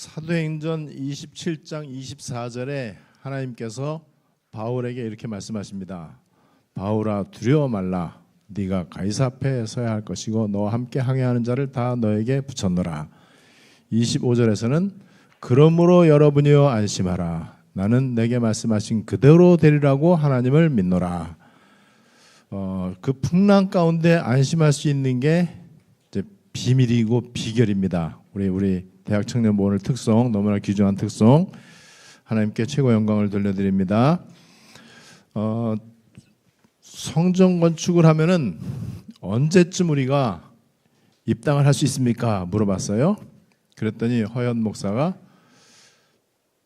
사도행전 27장 24절에 하나님께서 바울에게 이렇게 말씀하십니다. 바울아 두려워 말라. 네가 가이사 앞에 서야 할 것이고 너와 함께 항해하는 자를 다 너에게 붙였노라. 25절에서는 그러므로 여러분이여 안심하라. 나는 내게 말씀하신 그대로 되리라고 하나님을 믿노라. 그 풍랑 가운데 안심할 수 있는 게 이제 비밀이고 비결입니다. 우리 대학 청년 모원의 특성, 너무나 귀중한 특성, 하나님께 최고 영광을 돌려드립니다. 성전 건축을 하면은 언제쯤 우리가 입당을 할 수 있습니까? 물어봤어요. 그랬더니 허연 목사가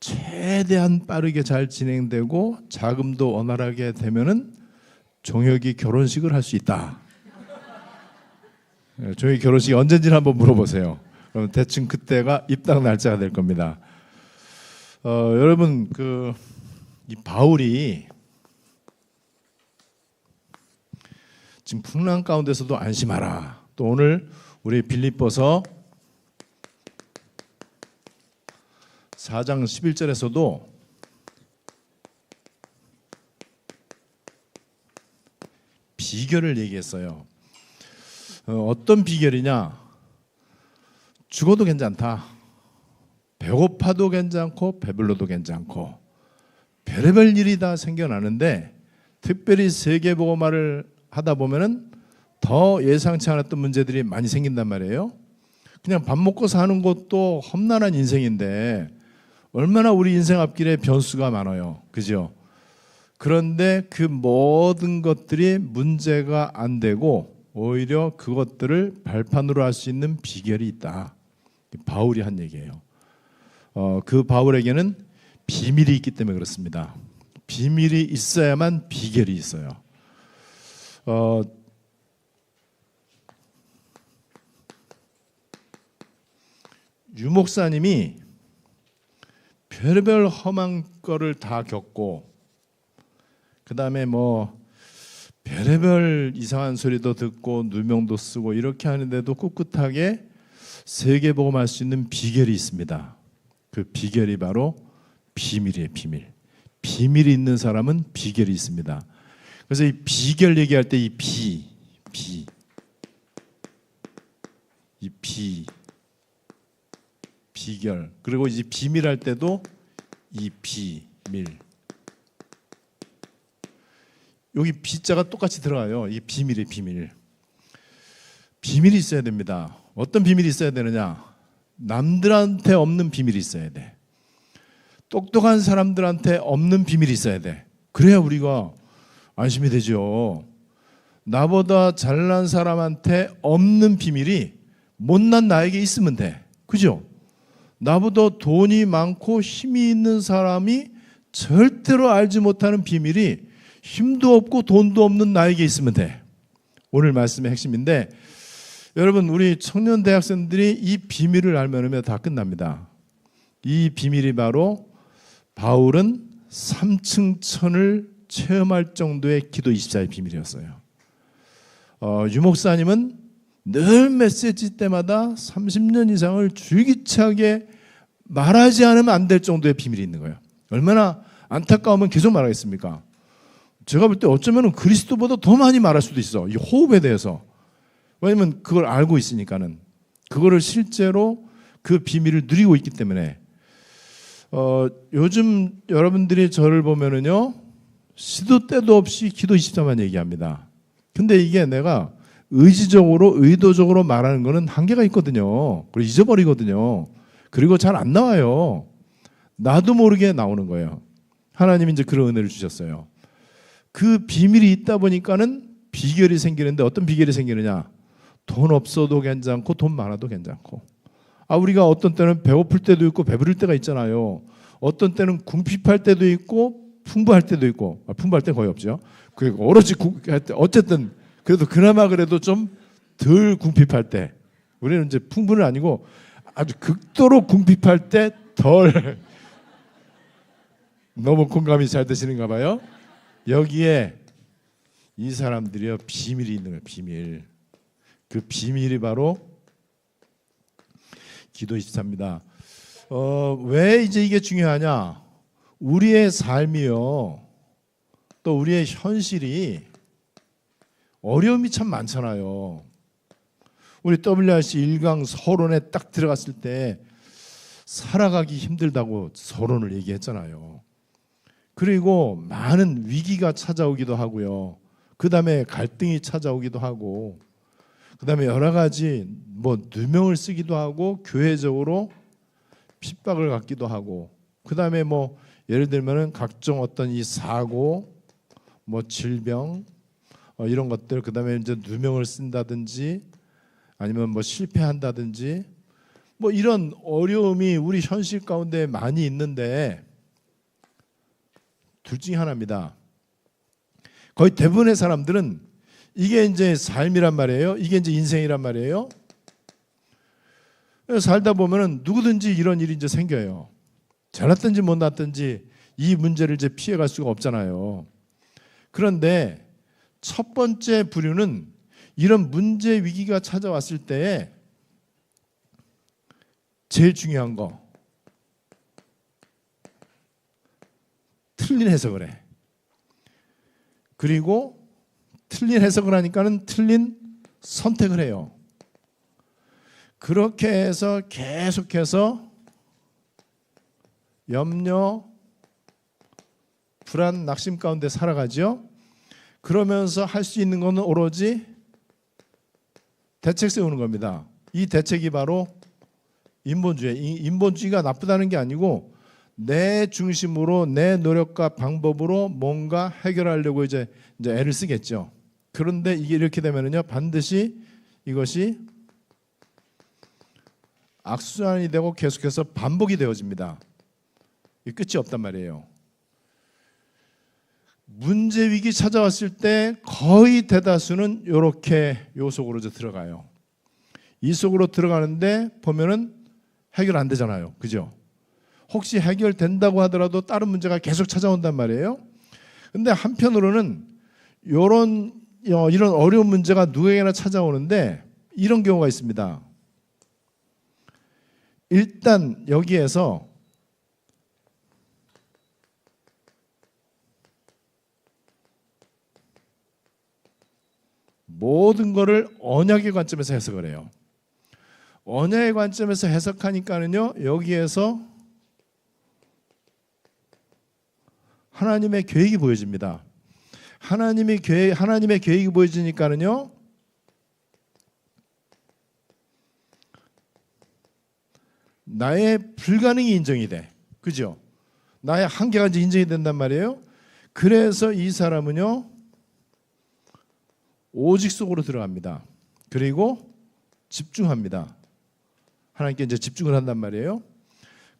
최대한 빠르게 잘 진행되고 자금도 원활하게 되면은 종혁이 결혼식을 할 수 있다. 종혁이 결혼식이 언제인지는 한번 물어보세요. 그럼 대충 그때가 입당 날짜가 될 겁니다. 여러분 이 바울이 지금 풍랑 가운데서도 안심하라. 또 오늘 우리 빌립보서 4장 11절에서도 비결을 얘기했어요. 어떤 비결이냐? 죽어도 괜찮다. 배고파도 괜찮고 배불러도 괜찮고 별의별 일이 다 생겨나는데 특별히 세계복음화를 하다 보면은 더 예상치 않았던 문제들이 많이 생긴단 말이에요. 그냥 밥 먹고 사는 것도 험난한 인생인데 얼마나 우리 인생 앞길에 변수가 많아요. 그죠? 그런데 그 모든 것들이 문제가 안 되고 오히려 그것들을 발판으로 할 수 있는 비결이 있다. 바울이 한 얘기예요. 그 바울에게는 비밀이 있기 때문에 그렇습니다. 비밀이 있어야만 비결이 있어요. 유 목사님이 별별 험한 거를 다 겪고 그 다음에 별의별 이상한 소리도 듣고 누명도 쓰고 이렇게 하는데도 꿋꿋하게 세계복음할 수 있는 비결이 있습니다. 그 비결이 바로 비밀이에요. 비밀. 비밀이 있는 사람은 비결이 있습니다. 그래서 이 비결 얘기할 때 이 비결, 그리고 이제 비밀할 때도 이 비밀. 여기 비자가 똑같이 들어가요. 이 비밀의 비밀. 비밀이 있어야 됩니다. 어떤 비밀이 있어야 되느냐? 남들한테 없는 비밀이 있어야 돼. 똑똑한 사람들한테 없는 비밀이 있어야 돼. 그래야 우리가 안심이 되죠. 나보다 잘난 사람한테 없는 비밀이 못난 나에게 있으면 돼. 그죠? 나보다 돈이 많고 힘이 있는 사람이 절대로 알지 못하는 비밀이 힘도 없고 돈도 없는 나에게 있으면 돼. 오늘 말씀의 핵심인데 여러분 우리 청년 대학생들이 이 비밀을 알면 다 끝납니다. 이 비밀이 바로 바울은 3층 천을 체험할 정도의 기도 24의 비밀이었어요. 유 목사님은 늘 메시지 때마다 30년 이상을 줄기차게 말하지 않으면 안 될 정도의 비밀이 있는 거예요. 얼마나 안타까우면 계속 말하겠습니까? 제가 볼 때 어쩌면 그리스도보다 더 많이 말할 수도 있어. 이 호흡에 대해서. 왜냐면 그걸 알고 있으니까는. 그거를 실제로 그 비밀을 누리고 있기 때문에. 요즘 여러분들이 저를 보면은요, 시도 때도 없이 기도 24만 얘기합니다. 근데 이게 내가 의지적으로, 의도적으로 말하는 거는 한계가 있거든요. 그리고 잊어버리거든요. 그리고 잘 안 나와요. 나도 모르게 나오는 거예요. 하나님이 이제 그런 은혜를 주셨어요. 그 비밀이 있다 보니까는 비결이 생기는데 어떤 비결이 생기느냐? 돈 없어도 괜찮고 돈 많아도 괜찮고. 우리가 어떤 때는 배고플 때도 있고 배부를 때가 있잖아요. 어떤 때는 궁핍할 때도 있고 풍부할 때도 있고. 풍부할 때 거의 없죠. 오로지 어쨌든 그래도 그나마 그래도 좀 덜 궁핍할 때. 우리는 이제 풍부는 아니고 아주 극도로 궁핍할 때 덜. 너무 공감이 잘 되시는가 봐요. 여기에 이 사람들이요 비밀이 있는 거예요. 비밀. 그 비밀이 바로 기도 24입니다. 왜 이제 이게 중요하냐? 우리의 삶이요, 또 우리의 현실이 어려움이 참 많잖아요. 우리 WRC 1강 서론에 딱 들어갔을 때 살아가기 힘들다고 서론을 얘기했잖아요. 그리고 많은 위기가 찾아오기도 하고요. 그 다음에 갈등이 찾아오기도 하고, 그 다음에 여러 가지 누명을 쓰기도 하고, 교회적으로 핍박을 갖기도 하고, 그 다음에 예를 들면은 각종 어떤 이 사고, 질병, 이런 것들, 그 다음에 이제 누명을 쓴다든지, 아니면 실패한다든지, 이런 어려움이 우리 현실 가운데 많이 있는데, 둘 중에 하나입니다. 거의 대부분의 사람들은 이게 이제 삶이란 말이에요. 이게 이제 인생이란 말이에요. 살다 보면은 누구든지 이런 일이 이제 생겨요. 잘났든지 못났든지 이 문제를 이제 피해갈 수가 없잖아요. 그런데 첫 번째 부류는 이런 문제 위기가 찾아왔을 때에 제일 중요한 거, 틀린 해석을 해. 그리고 틀린 해석을 하니까는 틀린 선택을 해요. 그렇게 해서 계속해서 염려, 불안, 낙심 가운데 살아가죠. 그러면서 할 수 있는 것은 오로지 대책 세우는 겁니다. 이 대책이 바로 인본주의. 인본주의가 나쁘다는 게 아니고 내 중심으로 내 노력과 방법으로 뭔가 해결하려고 이제 애를 쓰겠죠. 그런데 이게 이렇게 되면은요, 반드시 이것이 악순환이 되고 계속해서 반복이 되어집니다. 끝이 없단 말이에요. 문제 위기 찾아왔을 때 거의 대다수는 이렇게 요 속으로 들어가요. 이 속으로 들어가는데 보면은 해결 안 되잖아요. 그죠? 혹시 해결된다고 하더라도 다른 문제가 계속 찾아온단 말이에요. 근데 한편으로는 이런 어려운 문제가 누구에게나 찾아오는데 이런 경우가 있습니다. 일단 여기에서 모든 것을 언약의 관점에서 해석을 해요. 언약의 관점에서 해석하니까는요, 여기에서 하나님의 계획이 보여집니다. 하나님의 계획이 보여지니까는요, 나의 불가능이 인정이 돼. 그죠? 나의 한계가 이제 인정이 된단 말이에요. 그래서 이 사람은요, 오직 속으로 들어갑니다. 그리고 집중합니다. 하나님께 이제 집중을 한단 말이에요.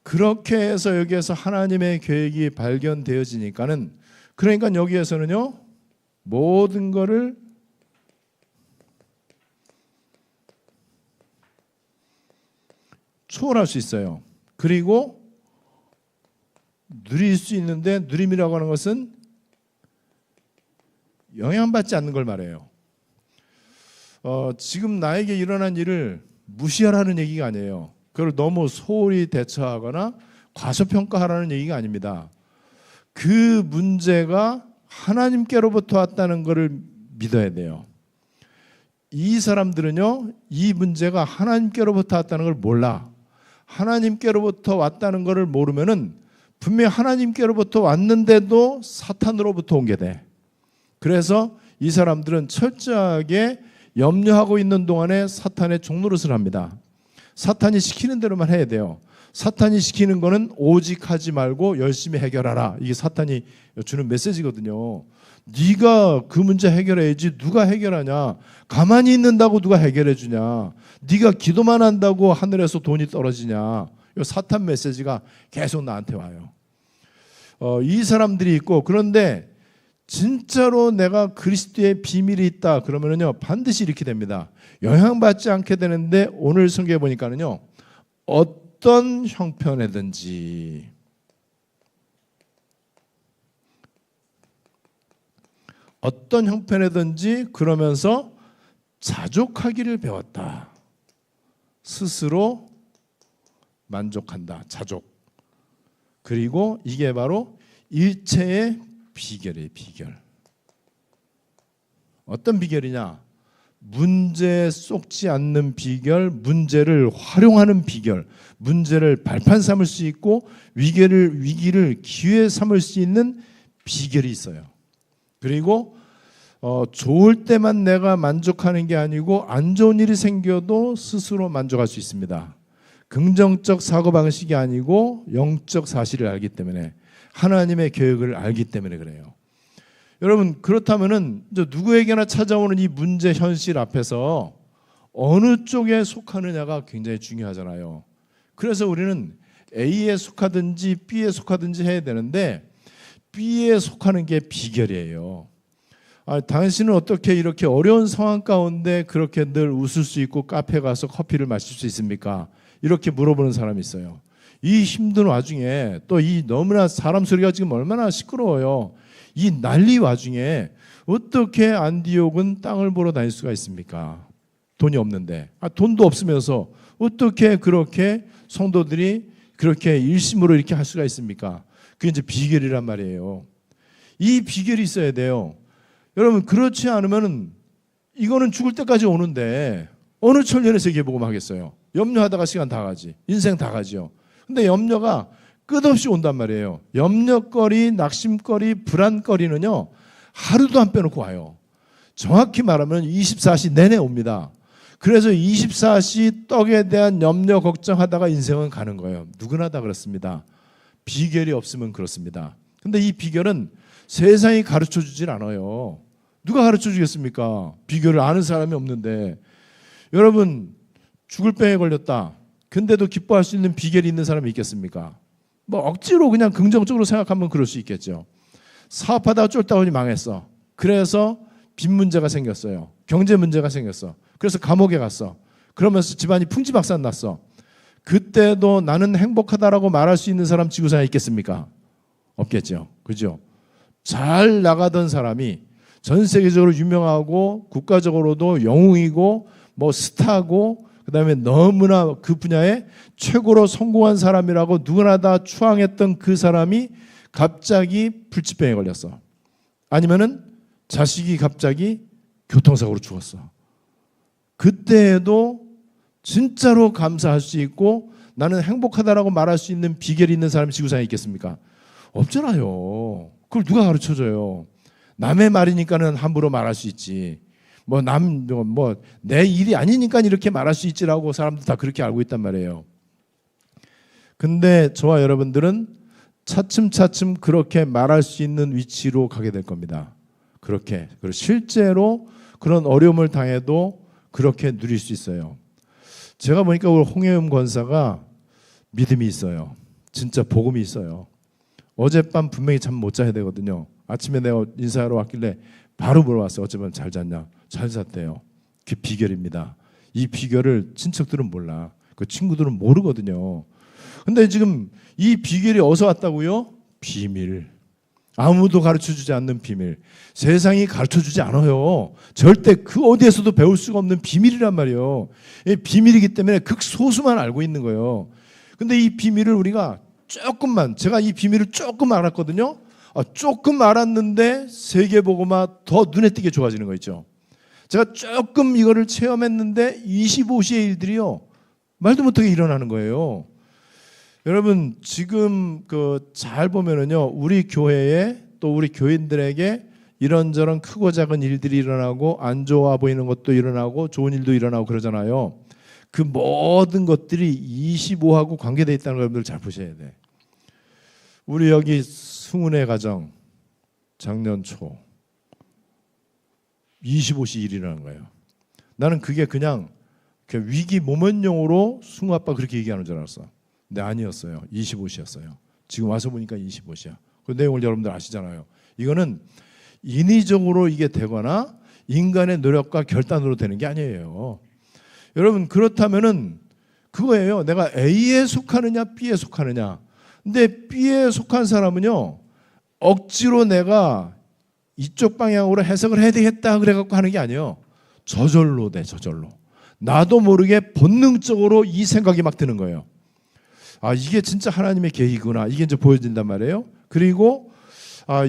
그렇게 해서 여기에서 하나님의 계획이 발견되어지니까는, 그러니까 여기에서는요, 모든 것을 초월할 수 있어요. 그리고 누릴 수 있는데, 누림이라고 하는 것은 영향받지 않는 걸 말해요. 지금 나에게 일어난 일을 무시하라는 얘기가 아니에요. 그걸 너무 소홀히 대처하거나 과소평가하라는 얘기가 아닙니다. 그 문제가 하나님께로부터 왔다는 것을 믿어야 돼요. 이 사람들은요, 이 문제가 하나님께로부터 왔다는 걸 몰라. 하나님께로부터 왔다는 것을 모르면은 분명히 하나님께로부터 왔는데도 사탄으로부터 온 게 돼. 그래서 이 사람들은 철저하게 염려하고 있는 동안에 사탄의 종노릇을 합니다. 사탄이 시키는 대로만 해야 돼요. 사탄이 시키는 거는 오직 하지 말고 열심히 해결하라. 이게 사탄이 주는 메시지거든요. 네가 그 문제 해결해야지 누가 해결하냐. 가만히 있는다고 누가 해결해 주냐. 네가 기도만 한다고 하늘에서 돈이 떨어지냐. 이 사탄 메시지가 계속 나한테 와요. 이 사람들이 있고, 그런데 진짜로 내가 그리스도의 비밀이 있다 그러면은요, 반드시 이렇게 됩니다. 영향받지 않게 되는데, 오늘 성경에 보니까는요, 어떤 형편이든지 그러면서 자족하기를 배웠다. 스스로 만족한다. 자족. 그리고 이게 바로 일체의 비결이에요. 비결. 어떤 비결이냐? 문제에 쏙지 않는 비결, 문제를 활용하는 비결, 문제를 발판 삼을 수 있고 위기를 기회 삼을 수 있는 비결이 있어요. 그리고 좋을 때만 내가 만족하는 게 아니고 안 좋은 일이 생겨도 스스로 만족할 수 있습니다. 긍정적 사고방식이 아니고 영적 사실을 알기 때문에, 하나님의 계획을 알기 때문에 그래요. 여러분, 그렇다면은 누구에게나 찾아오는 이 문제 현실 앞에서 어느 쪽에 속하느냐가 굉장히 중요하잖아요. 그래서 우리는 A에 속하든지 B에 속하든지 해야 되는데 B에 속하는 게 비결이에요. 당신은 어떻게 이렇게 어려운 상황 가운데 그렇게 늘 웃을 수 있고 카페 가서 커피를 마실 수 있습니까? 이렇게 물어보는 사람이 있어요. 이 힘든 와중에 또 이 너무나 사람 소리가 지금 얼마나 시끄러워요. 이 난리 와중에 어떻게 안디옥은 땅을 보러 다닐 수가 있습니까? 돈이 없는데. 돈도 없으면서 어떻게 그렇게 성도들이 그렇게 일심으로 이렇게 할 수가 있습니까? 그게 이제 비결이란 말이에요. 이 비결이 있어야 돼요. 여러분, 그렇지 않으면 이거는 죽을 때까지 오는데 어느 천년의 세계복음 하겠어요? 염려하다가 시간 다 가지. 인생 다 가지요. 근데 염려가 끝없이 온단 말이에요. 염려거리, 낙심거리, 불안거리는요, 하루도 안 빼놓고 와요. 정확히 말하면 24시 내내 옵니다. 그래서 24시 떡에 대한 염려, 걱정하다가 인생은 가는 거예요. 누구나 다 그렇습니다. 비결이 없으면 그렇습니다. 근데 이 비결은 세상이 가르쳐 주질 않아요. 누가 가르쳐 주겠습니까? 비결을 아는 사람이 없는데. 여러분, 죽을 병에 걸렸다. 근데도 기뻐할 수 있는 비결이 있는 사람이 있겠습니까? 뭐 억지로 그냥 긍정적으로 생각하면 그럴 수 있겠죠. 사업하다가 쫄다 보니 망했어. 그래서 빚 문제가 생겼어요. 경제 문제가 생겼어. 그래서 감옥에 갔어. 그러면서 집안이 풍지박산 났어. 그때도 나는 행복하다라고 말할 수 있는 사람 지구상에 있겠습니까? 없겠죠. 그죠? 잘 나가던 사람이 전 세계적으로 유명하고 국가적으로도 영웅이고 뭐 스타고 그다음에 너무나 그 분야에 최고로 성공한 사람이라고 누구나 다 추앙했던 그 사람이 갑자기 불치병에 걸렸어. 아니면은 자식이 갑자기 교통사고로 죽었어. 그때에도 진짜로 감사할 수 있고 나는 행복하다라고 말할 수 있는 비결이 있는 사람이 지구상에 있겠습니까? 없잖아요. 그걸 누가 가르쳐줘요? 남의 말이니까는 함부로 말할 수 있지. 내 일이 아니니까 이렇게 말할 수 있지라고 사람들 다 그렇게 알고 있단 말이에요. 근데 저와 여러분들은 차츰차츰 그렇게 말할 수 있는 위치로 가게 될 겁니다. 그렇게. 그리고 실제로 그런 어려움을 당해도 그렇게 누릴 수 있어요. 제가 보니까 우리 홍혜음 권사가 믿음이 있어요. 진짜 복음이 있어요. 어젯밤 분명히 잠 못 자야 되거든요. 아침에 내가 인사하러 왔길래 바로 물어봤어요. 어젯밤 잘 잤냐? 잘 잤대요. 그게 비결입니다. 이 비결을 친척들은 몰라. 그 친구들은 모르거든요. 근데 지금 이 비결이 어디서 왔다고요? 비밀. 아무도 가르쳐주지 않는 비밀. 세상이 가르쳐주지 않아요. 절대 그 어디에서도 배울 수가 없는 비밀이란 말이에요. 비밀이기 때문에 극소수만 알고 있는 거예요. 근데 이 비밀을 우리가 조금만, 제가 이 비밀을 조금 알았거든요. 조금 알았는데 세계보고마 더 눈에 띄게 좋아지는 거 있죠. 제가 조금 이거를 체험했는데 25시의 일들이요, 말도 못하게 일어나는 거예요. 여러분, 지금 잘 보면은요, 우리 교회에 또 우리 교인들에게 이런저런 크고 작은 일들이 일어나고 안 좋아 보이는 것도 일어나고 좋은 일도 일어나고 그러잖아요. 그 모든 것들이 25하고 관계되어 있다는 걸 여러분들 잘 보셔야 돼. 우리 여기 승훈의 가정 작년 초 25시 일이라는 거예요. 나는 그게 그냥 위기 모면용으로 승우 아빠 그렇게 얘기하는 줄 알았어. 근데 아니었어요. 25시였어요. 지금 와서 보니까 25시야. 그 내용을 여러분들 아시잖아요. 이거는 인위적으로 이게 되거나 인간의 노력과 결단으로 되는 게 아니에요. 여러분, 그렇다면은 그거예요. 내가 A에 속하느냐 B에 속하느냐. 근데 B에 속한 사람은요, 억지로 내가 이쪽 방향으로 해석을 해야 되겠다 그래갖고 하는 게 아니에요. 저절로 돼. 저절로. 나도 모르게 본능적으로 이 생각이 막 드는 거예요. 이게 진짜 하나님의 계획이구나. 이게 이제 보여진단 말이에요. 그리고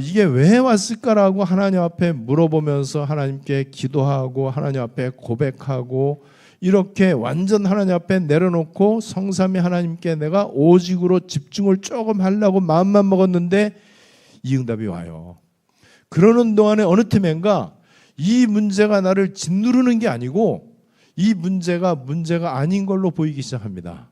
이게 왜 왔을까라고 하나님 앞에 물어보면서 하나님께 기도하고 하나님 앞에 고백하고 이렇게 완전 하나님 앞에 내려놓고 성삼위 하나님께 내가 오직으로 집중을 조금 하려고 마음만 먹었는데 이 응답이 와요. 그러는 동안에 어느 틈엔가 이 문제가 나를 짓누르는 게 아니고 이 문제가 아닌 걸로 보이기 시작합니다.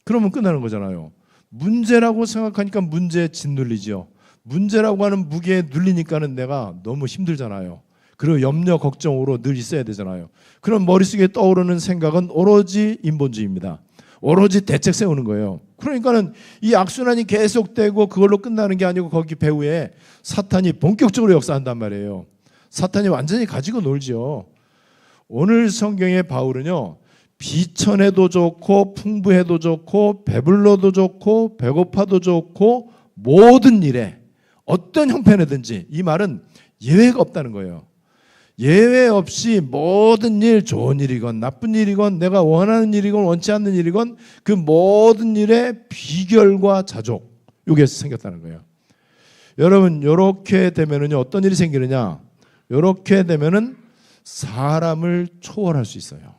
그러면 끝나는 거잖아요. 문제라고 생각하니까 문제에 짓눌리죠. 문제라고 하는 무게에 눌리니까는 내가 너무 힘들잖아요. 그리고 염려, 걱정으로 늘 있어야 되잖아요. 그럼 머릿속에 떠오르는 생각은 오로지 인본주의입니다. 오로지 대책 세우는 거예요. 그러니까는 이 악순환이 계속되고 그걸로 끝나는 게 아니고 거기 배후에 사탄이 본격적으로 역사한단 말이에요. 사탄이 완전히 가지고 놀죠. 오늘 성경의 바울은요, 비천해도 좋고 풍부해도 좋고 배불러도 좋고 배고파도 좋고 모든 일에 어떤 형편이든지, 이 말은 예외가 없다는 거예요. 예외 없이 모든 일, 좋은 일이건 나쁜 일이건 내가 원하는 일이건 원치 않는 일이건 그 모든 일에 비결과 자족, 이게 생겼다는 거예요. 여러분, 이렇게 되면은요, 어떤 일이 생기느냐? 이렇게 되면은 사람을 초월할 수 있어요.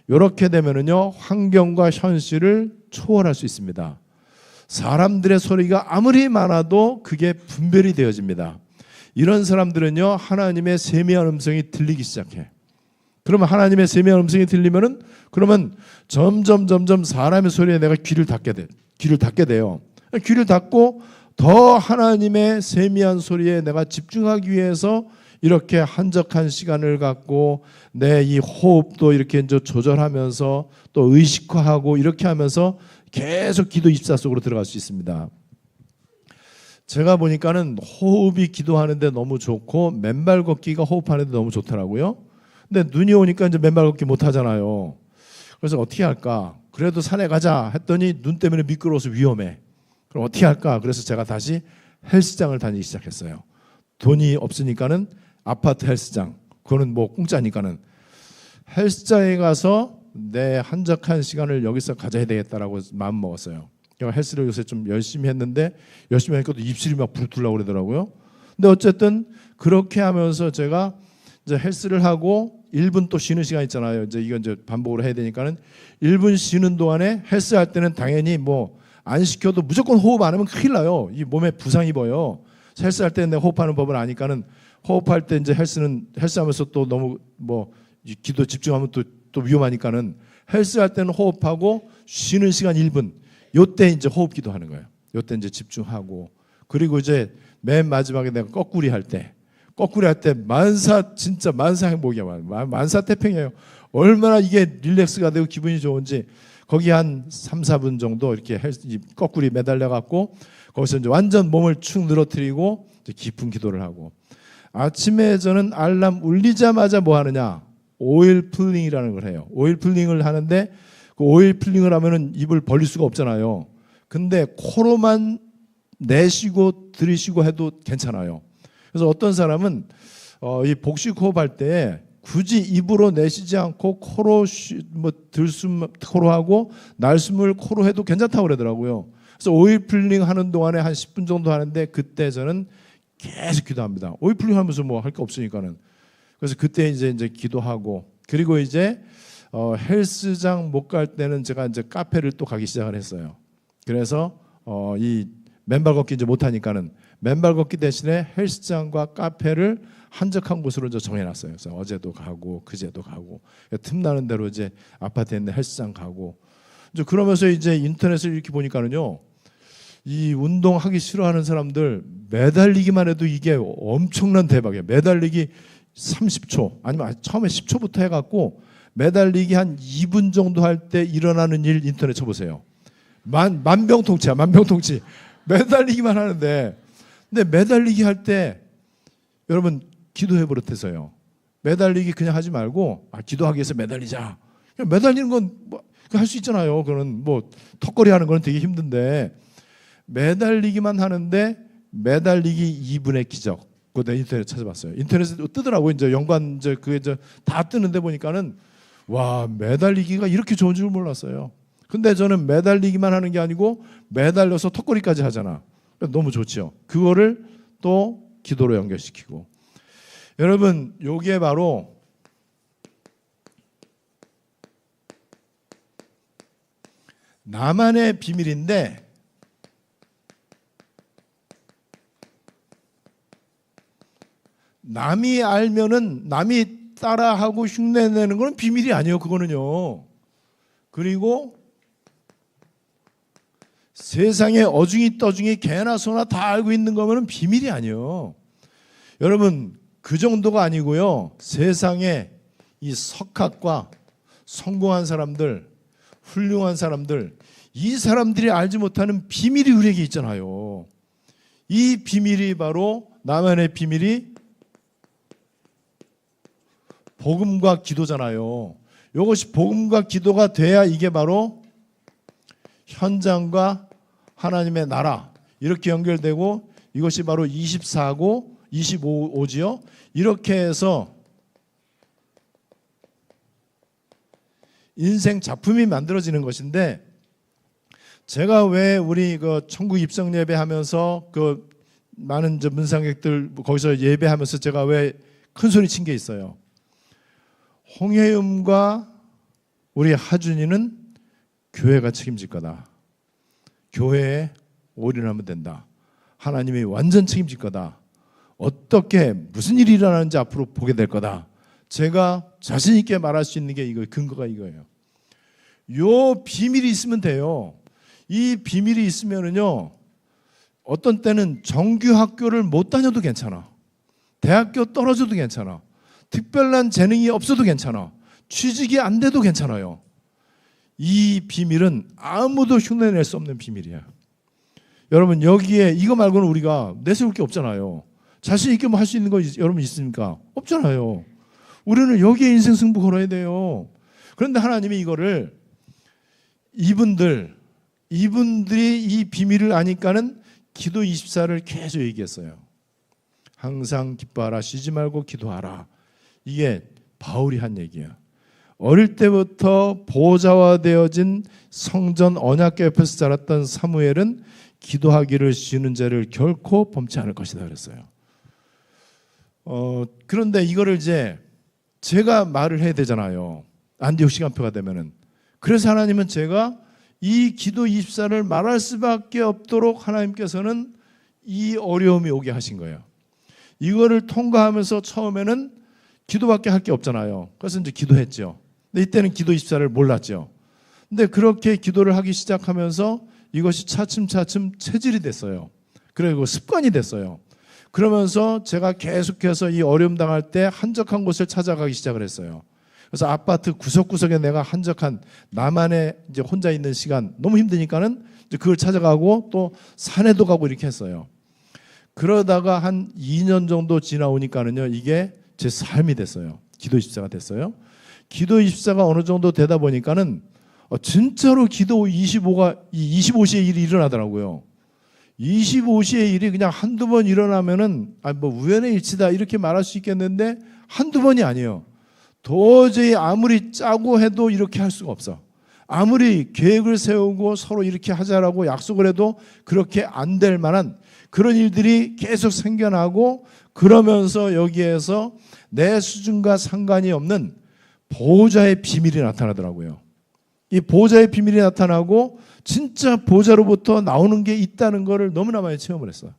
이렇게 되면은요, 환경과 현실을 초월할 수 있습니다. 사람들의 소리가 아무리 많아도 그게 분별이 되어집니다. 이런 사람들은요, 하나님의 세미한 음성이 들리기 시작해. 그러면 하나님의 세미한 음성이 들리면은 그러면 점점 사람의 소리에 내가 귀를 닫게 돼요. 귀를 닫고 더 하나님의 세미한 소리에 내가 집중하기 위해서 이렇게 한적한 시간을 갖고 내 이 호흡도 이렇게 이제 조절하면서 또 의식화하고 이렇게 하면서 계속 기도 입사 속으로 들어갈 수 있습니다. 제가 보니까는 호흡이 기도하는데 너무 좋고 맨발 걷기가 호흡하는데 너무 좋더라고요. 근데 눈이 오니까 이제 맨발 걷기 못 하잖아요. 그래서 어떻게 할까? 그래도 산에 가자 했더니 눈 때문에 미끄러워서 위험해. 그럼 어떻게 할까? 그래서 제가 다시 헬스장을 다니기 시작했어요. 돈이 없으니까는 아파트 헬스장, 그거는 뭐 공짜니까는 헬스장에 가서 내 한적한 시간을 여기서 가져야 되겠다라고 마음 먹었어요. 제가 헬스를 요새 좀 열심히 했는데 열심히 하니까 또 입술이 막 부르틀려고 그러더라고요. 근데 어쨌든 그렇게 하면서 제가 이제 헬스를 하고 1분 또 쉬는 시간 있잖아요. 이건 이제 반복으로 해야 되니까는 1분 쉬는 동안에 헬스 할 때는 당연히 뭐 안 시켜도 무조건 호흡 안 하면 큰일 나요. 이 몸에 부상 입어요. 헬스 할 때는 내가 호흡하는 법을 아니까는 호흡할 때 이제 헬스하면서 또 너무 뭐 기도 집중하면 또 위험하니까는 헬스할 때는 호흡하고 쉬는 시간 1분. 요때 이제 호흡 기도하는 거예요. 요때 이제 집중하고, 그리고 이제 맨 마지막에 내가 거꾸리 할 때 진짜 만사 행복이야. 만사 태평이에요. 얼마나 이게 릴렉스가 되고 기분이 좋은지. 거기 한 3, 4분 정도 이렇게 거꾸리 매달려 갖고 거기서 이제 완전 몸을 축 늘어뜨리고 이제 깊은 기도를 하고, 아침에 저는 알람 울리자마자 뭐 하느냐? 오일 풀링이라는 걸 해요. 오일 풀링을 하는데 그 오일 풀링을 하면은 입을 벌릴 수가 없잖아요. 근데 코로만 내쉬고 들이쉬고 해도 괜찮아요. 그래서 어떤 사람은 이 복식 호흡할 때 굳이 입으로 내쉬지 않고 코로 들숨 코로 하고 날숨을 코로 해도 괜찮다고 그러더라고요. 그래서 오일 풀링 하는 동안에 한 10분 정도 하는데 그때 저는 계속 기도합니다. 오일 풀링 하면서 뭐 할 게 없으니까는. 그래서 그때 이제 기도하고, 그리고 이제 헬스장 못 갈 때는 제가 이제 카페를 또 가기 시작을 했어요. 그래서 이 맨발 걷기 이제 못 하니까는 맨발 걷기 대신에 헬스장과 카페를 한적한 곳으로 이제 정해놨어요. 그래서 어제도 가고 그제도 가고 틈나는 대로 이제 아파트에 있는 헬스장 가고, 이제 그러면서 이제 인터넷을 이렇게 보니까는요, 이 운동하기 싫어하는 사람들 매달리기만 해도 이게 엄청난 대박이에요. 매달리기 30초 아니면 처음에 10초부터 해갖고 매달리기 한 2분 정도 할 때 일어나는 일 인터넷 쳐보세요. 만병통치야, 만병통치. 매달리기만 하는데, 근데 매달리기 할 때 여러분 기도해 버릇해서요. 매달리기 그냥 하지 말고 기도하기 위해서 매달리자. 그냥 매달리는 건 뭐 할 수 있잖아요. 그거는 뭐 턱걸이 하는 거는 되게 힘든데 매달리기만 하는데 매달리기 2분의 기적. 그거 인터넷 찾아봤어요. 인터넷에 뜨더라고요. 이제 연관 그게 다 뜨는데 보니까는 와, 매달리기가 이렇게 좋은 줄 몰랐어요. 근데 저는 매달리기만 하는 게 아니고 매달려서 턱걸이까지 하잖아. 너무 좋죠. 그거를 또 기도로 연결시키고. 여러분, 요게 바로 나만의 비밀인데, 남이 알면은 남이 따라하고 흉내내는 건 비밀이 아니에요. 그거는요. 그리고 세상에 어중이 떠중이 개나 소나 다 알고 있는 거면 비밀이 아니에요. 여러분, 그 정도가 아니고요. 세상에 이 석학과 성공한 사람들, 훌륭한 사람들, 이 사람들이 알지 못하는 비밀이 우리에게 있잖아요. 이 비밀이 바로, 나만의 비밀이 복음과 기도잖아요. 이것이 복음과 기도가 돼야 이게 바로 현장과 하나님의 나라, 이렇게 연결되고, 이것이 바로 24고 25지요. 이렇게 해서 인생 작품이 만들어지는 것인데, 제가 왜 우리 그 천국 입성 예배하면서 그 많은 문상객들 거기서 예배하면서 제가 왜 큰 소리 친 게 있어요. 홍혜음과 우리 하준이는 교회가 책임질 거다. 교회에 올인하면 된다. 하나님이 완전 책임질 거다. 어떻게 무슨 일이 일어나는지 앞으로 보게 될 거다. 제가 자신 있게 말할 수 있는 게 이거, 근거가 이거예요. 요 비밀이 있으면 돼요. 이 비밀이 있으면은요, 어떤 때는 정규 학교를 못 다녀도 괜찮아. 대학교 떨어져도 괜찮아. 특별한 재능이 없어도 괜찮아. 취직이 안 돼도 괜찮아요. 이 비밀은 아무도 흉내낼 수 없는 비밀이야. 여러분, 여기에 이거 말고는 우리가 내세울 게 없잖아요. 자신 있게 뭐 할 수 있는 거 여러분 있습니까? 없잖아요. 우리는 여기에 인생 승부 걸어야 돼요. 그런데 하나님이 이거를 이분들이 이 비밀을 아니까는 기도 24를 계속 얘기했어요. 항상 기뻐하라, 쉬지 말고 기도하라. 이게 바울이 한 얘기야. 어릴 때부터 보좌화되어진 성전 언약궤 옆에서 자랐던 사무엘은 기도하기를 쉬는 죄를 결코 범치 않을 것이다 그랬어요. 그런데 이거를 이제 제가 말을 해야 되잖아요. 안디옥 시간표가 되면은. 그래서 하나님은 제가 이 기도 24를 말할 수밖에 없도록 하나님께서는 이 어려움이 오게 하신 거예요. 이거를 통과하면서 처음에는 기도밖에 할 게 없잖아요. 그래서 이제 기도했죠. 근데 이때는 기도 24를 몰랐죠. 근데 그렇게 기도를 하기 시작하면서 이것이 차츰차츰 체질이 됐어요. 그리고 습관이 됐어요. 그러면서 제가 계속해서 이 어려움 당할 때 한적한 곳을 찾아가기 시작을 했어요. 그래서 아파트 구석구석에 내가 한적한 나만의 이제 혼자 있는 시간 너무 힘드니까는 이제 그걸 찾아가고 또 산에도 가고 이렇게 했어요. 그러다가 한 2년 정도 지나오니까는요, 이게 제 삶이 됐어요. 기도 24가 됐어요. 기도 24가 어느 정도 되다 보니까는 진짜로 기도 25시의 일이 일어나더라고요. 25시의 일이 그냥 한두 번 일어나면은 뭐 우연의 일치다 이렇게 말할 수 있겠는데 한두 번이 아니에요. 도저히 아무리 짜고 해도 이렇게 할 수가 없어. 아무리 계획을 세우고 서로 이렇게 하자라고 약속을 해도 그렇게 안 될 만한 그런 일들이 계속 생겨나고, 그러면서 여기에서 내 수준과 상관이 없는 보호자의 비밀이 나타나더라고요. 이 보호자의 비밀이 나타나고 진짜 보호자로부터 나오는 게 있다는 것을 너무나 많이 체험을 했어요.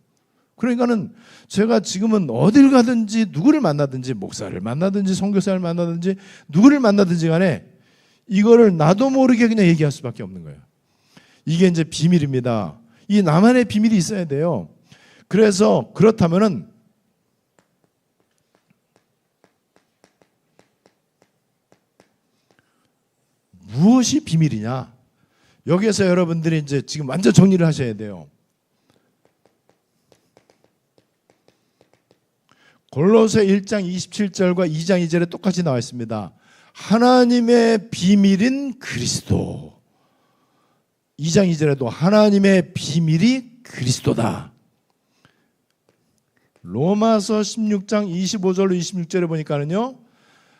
그러니까는 제가 지금은 어딜 가든지 누구를 만나든지 목사를 만나든지 선교사를 만나든지 누구를 만나든지 간에 이거를 나도 모르게 그냥 얘기할 수밖에 없는 거예요. 이게 이제 비밀입니다. 이 나만의 비밀이 있어야 돼요. 그래서 그렇다면은 무엇이 비밀이냐? 여기에서 여러분들이 이제 지금 완전 정리를 하셔야 돼요. 골로새 1장 27절과 2장 2절에 똑같이 나와 있습니다. 하나님의 비밀인 그리스도. 2장 2절에도 하나님의 비밀이 그리스도다. 로마서 16장 25절로 26절에 보니까는요,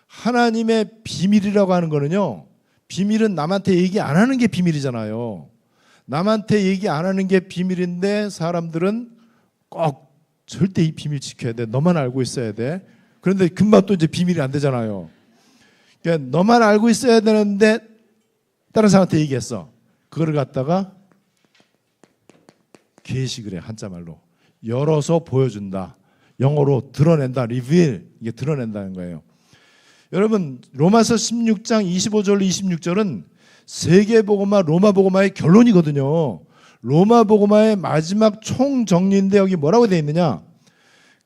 하나님의 비밀이라고 하는 거는요, 비밀은 남한테 얘기 안 하는 게 비밀이잖아요. 남한테 얘기 안 하는 게 비밀인데 사람들은 꼭 절대 이 비밀 지켜야 돼. 너만 알고 있어야 돼. 그런데 금방 또 이제 비밀이 안 되잖아요. 그러니까 너만 알고 있어야 되는데 다른 사람한테 얘기했어. 그거를 갖다가 계시그래, 한자말로. 열어서 보여준다. 영어로 드러낸다. 리빌. 이게 드러낸다는 거예요. 여러분, 로마서 16장 25절 26절은 세계복음화 로마복음화의 결론이거든요. 로마복음화의 마지막 총정리인데 여기 뭐라고 되어 있느냐?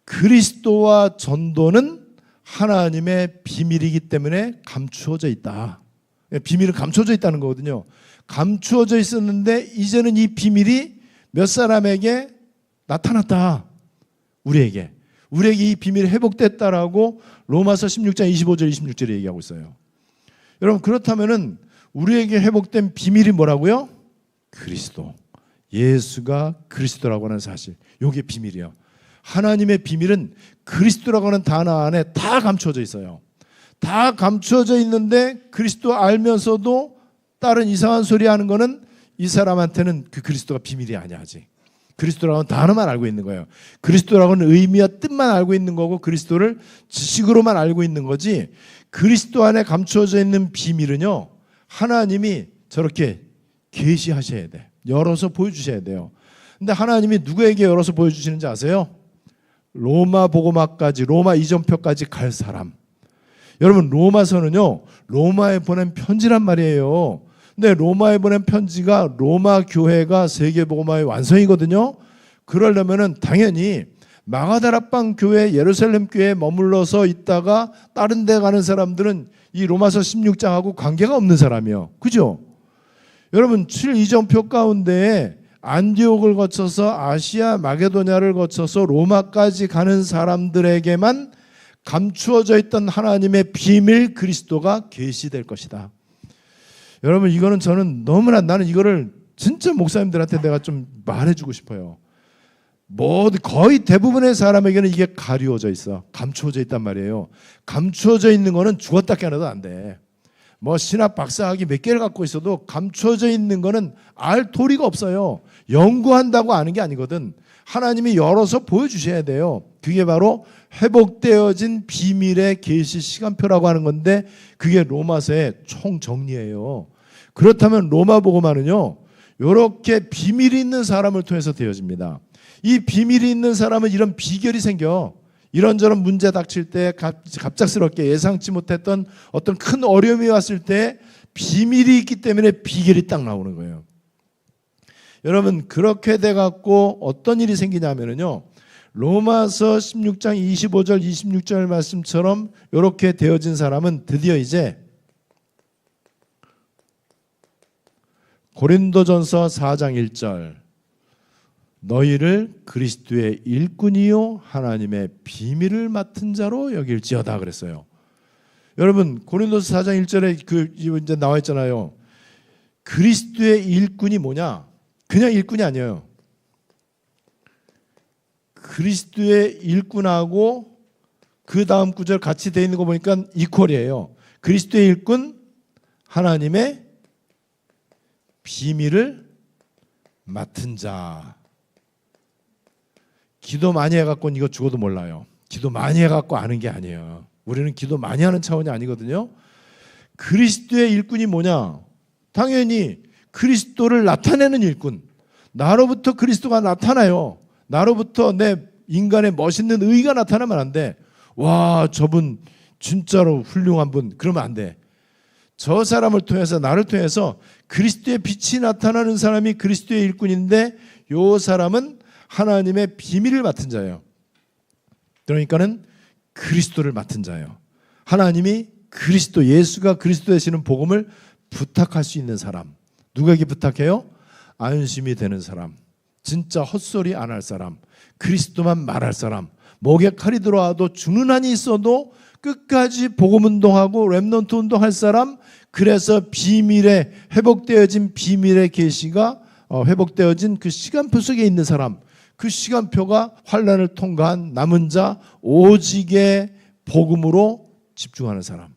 그리스도와 전도는 하나님의 비밀이기 때문에 감추어져 있다. 비밀은 감춰져 있다는 거거든요. 감추어져 있었는데 이제는 이 비밀이 몇 사람에게 나타났다. 우리에게 이 비밀이 회복됐다라고 로마서 16장 25절 26절에 얘기하고 있어요. 여러분, 그렇다면은 우리에게 회복된 비밀이 뭐라고요? 그리스도. 예수가 그리스도라고 하는 사실. 이게 비밀이에요. 하나님의 비밀은 그리스도라고 하는 단어 안에 다 감춰져 있어요. 다 감춰져 있는데 그리스도 알면서도 다른 이상한 소리 하는 거는 이 사람한테는 그 그리스도가 비밀이 아니야. 아직 그리스도라고 하는 단어만 알고 있는 거예요. 그리스도라고 하는 의미와 뜻만 알고 있는 거고 그리스도를 지식으로만 알고 있는 거지, 그리스도 안에 감추어져 있는 비밀은요, 하나님이 저렇게 계시하셔야 돼. 열어서 보여주셔야 돼요. 근데 하나님이 누구에게 열어서 보여주시는지 아세요? 로마 복음화까지, 로마 이전표까지 갈 사람. 여러분, 로마서는요, 로마에 보낸 편지란 말이에요. 근데 로마에 보낸 편지가 로마 교회가 세계복음화의 완성이거든요. 그러려면은 당연히 마가다락방 교회, 예루살렘 교회에 머물러서 있다가 다른 데 가는 사람들은 이 로마서 16장하고 관계가 없는 사람이에요. 그죠? 여러분, 7이전표 가운데 안디옥을 거쳐서 아시아 마게도냐를 거쳐서 로마까지 가는 사람들에게만 감추어져 있던 하나님의 비밀 그리스도가 계시될 것이다. 여러분, 이거는 저는 너무나, 나는 이거를 진짜 목사님들한테 내가 좀 말해주고 싶어요. 거의 대부분의 사람에게는 이게 가리워져 있어. 감추어져 있단 말이에요. 감추어져 있는 거는 죽었다 깨어나도 안 돼. 신학 박사학위 몇 개를 갖고 있어도 감추어져 있는 거는 알 도리가 없어요. 연구한다고 아는 게 아니거든. 하나님이 열어서 보여주셔야 돼요. 그게 바로 회복되어진 비밀의 계시 시간표라고 하는 건데 그게 로마서의 총정리예요. 그렇다면 로마 복음화는요, 이렇게 비밀이 있는 사람을 통해서 되어집니다. 이 비밀이 있는 사람은 이런 비결이 생겨. 이런저런 문제 닥칠 때 갑작스럽게 예상치 못했던 어떤 큰 어려움이 왔을 때 비밀이 있기 때문에 비결이 딱 나오는 거예요. 여러분, 그렇게 돼갖고 어떤 일이 생기냐면요, 로마서 16장 25절 26절 말씀처럼 이렇게 되어진 사람은 드디어 이제 고린도전서 4장 1절 너희를 그리스도의 일꾼이요 하나님의 비밀을 맡은 자로 여길지어다 그랬어요. 여러분, 고린도서 4장 1절에 이제 나와 있잖아요. 그리스도의 일꾼이 뭐냐? 그냥 일꾼이 아니에요. 그리스도의 일꾼하고 그 다음 구절 같이 되어 있는 거 보니까 이퀄이에요. 그리스도의 일꾼, 하나님의 비밀을 맡은 자. 기도 많이 해갖고 이거 죽어도 몰라요. 기도 많이 해갖고 아는 게 아니에요. 우리는 기도 많이 하는 차원이 아니거든요. 그리스도의 일꾼이 뭐냐? 당연히 그리스도를 나타내는 일꾼. 나로부터 그리스도가 나타나요. 나로부터 내 인간의 멋있는 의가 나타나면 안 돼. 와, 저분 진짜로 훌륭한 분. 그러면 안 돼. 저 사람을 통해서, 나를 통해서 그리스도의 빛이 나타나는 사람이 그리스도의 일꾼인데 이 사람은 하나님의 비밀을 맡은 자예요. 그러니까는 그리스도를 맡은 자예요. 하나님이 그리스도, 예수가 그리스도 되시는 복음을 부탁할 수 있는 사람. 누구에게 부탁해요? 안심이 되는 사람, 진짜 헛소리 안 할 사람, 그리스도만 말할 사람, 목에 칼이 들어와도 죽는 한이 있어도 끝까지 복음 운동하고 렘넌트 운동할 사람. 그래서 비밀에 회복되어진 비밀의 계시가 회복되어진 그 시간표 속에 있는 사람. 그 시간표가 환난을 통과한 남은 자, 오직의 복음으로 집중하는 사람.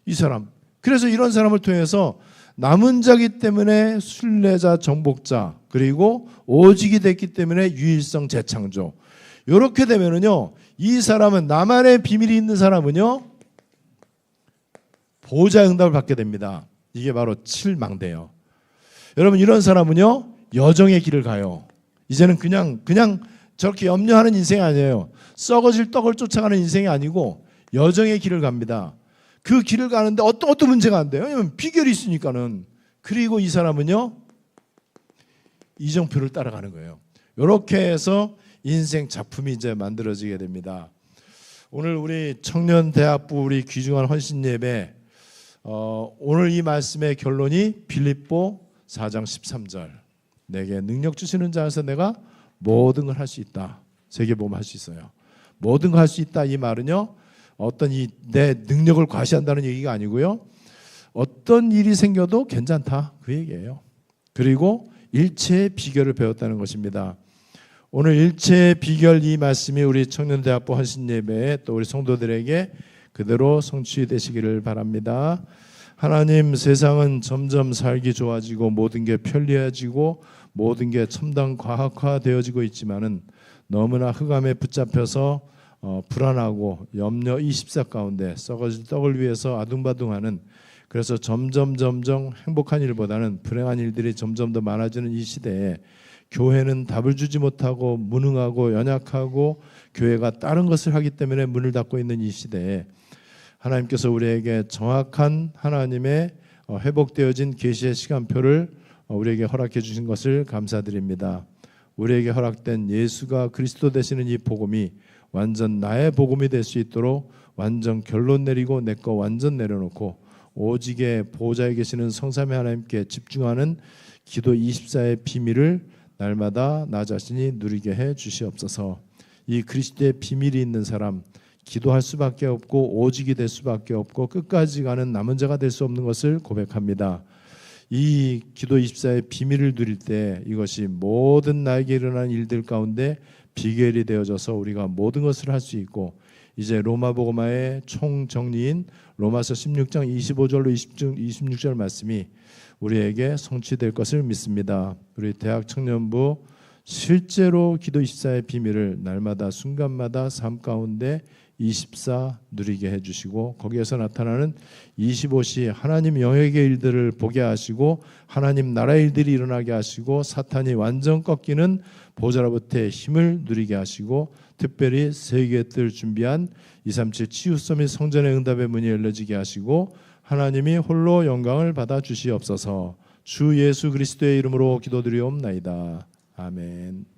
이 사람, 그래서 이런 사람을 통해서 남은 자기 때문에 순례자, 정복자, 그리고 오직이 됐기 때문에 유일성 재창조. 이렇게 되면은요, 이 사람은, 나만의 비밀이 있는 사람은요, 보좌의 응답을 받게 됩니다. 이게 바로 7망대예요. 여러분, 이런 사람은요, 여정의 길을 가요. 이제는 그냥 저렇게 염려하는 인생이 아니에요. 썩어질 떡을 쫓아가는 인생이 아니고 여정의 길을 갑니다. 그 길을 가는데 어떤 문제가 안 돼요. 왜냐하면 비결이 있으니까는. 그리고 이 사람은요, 이정표를 따라가는 거예요. 이렇게 해서 인생 작품이 이제 만들어지게 됩니다. 오늘 우리 청년대학부 우리 귀중한 헌신예배, 오늘 이 말씀의 결론이 빌립보 4장 13절. 내게 능력 주시는 자에서 내가 모든 걸 할 수 있다. 세계보험 할 수 있어요. 모든 걸 할 수 있다. 이 말은요, 어떤 내 능력을 과시한다는 얘기가 아니고요, 어떤 일이 생겨도 괜찮다, 그 얘기예요. 그리고 일체의 비결을 배웠다는 것입니다. 오늘 일체의 비결, 이 말씀이 우리 청년대학부 헌신예배에 또 우리 성도들에게 그대로 성취되시기를 바랍니다. 하나님, 세상은 점점 살기 좋아지고 모든 게 편리해지고 모든 게 첨단 과학화되어지고 있지만은 너무나 흑암에 붙잡혀서 불안하고 염려 24 가운데 썩어질 떡을 위해서 아둥바둥하는, 그래서 점점 행복한 일보다는 불행한 일들이 점점 더 많아지는 이 시대에 교회는 답을 주지 못하고 무능하고 연약하고 교회가 다른 것을 하기 때문에 문을 닫고 있는 이 시대에 하나님께서 우리에게 정확한 하나님의 회복되어진 계시의 시간표를 우리에게 허락해 주신 것을 감사드립니다. 우리에게 허락된 예수가 그리스도 되시는 이 복음이 완전 나의 복음이 될 수 있도록 완전 결론 내리고 내 거 완전 내려놓고 오직의 보호자에 계시는 성삼위 하나님께 집중하는 기도 24의 비밀을 날마다 나 자신이 누리게 해 주시옵소서. 이 그리스도의 비밀이 있는 사람, 기도할 수밖에 없고 오직이 될 수밖에 없고 끝까지 가는 남은 자가 될 수 없는 것을 고백합니다. 이 기도 24의 비밀을 누릴 때 이것이 모든 나에게 일어난 일들 가운데 비결이 되어져서 우리가 모든 것을 할 수 있고, 이제 로마복음화의 총정리인 로마서 16장 25절로 26절 말씀이 우리에게 성취될 것을 믿습니다. 우리 대학 청년부 실제로 기도 24의 비밀을 날마다 순간마다 삶 가운데 24 누리게 해주시고, 거기에서 나타나는 25시 하나님 영역의 일들을 보게 하시고 하나님 나라의 일들이 일어나게 하시고 사탄이 완전 꺾이는 보좌로부터의 힘을 누리게 하시고, 특별히 세계의 뜻을 준비한 237 치유서 및 성전의 응답의 문이 열려지게 하시고 하나님이 홀로 영광을 받아 주시옵소서. 주 예수 그리스도의 이름으로 기도드리옵나이다. 아멘.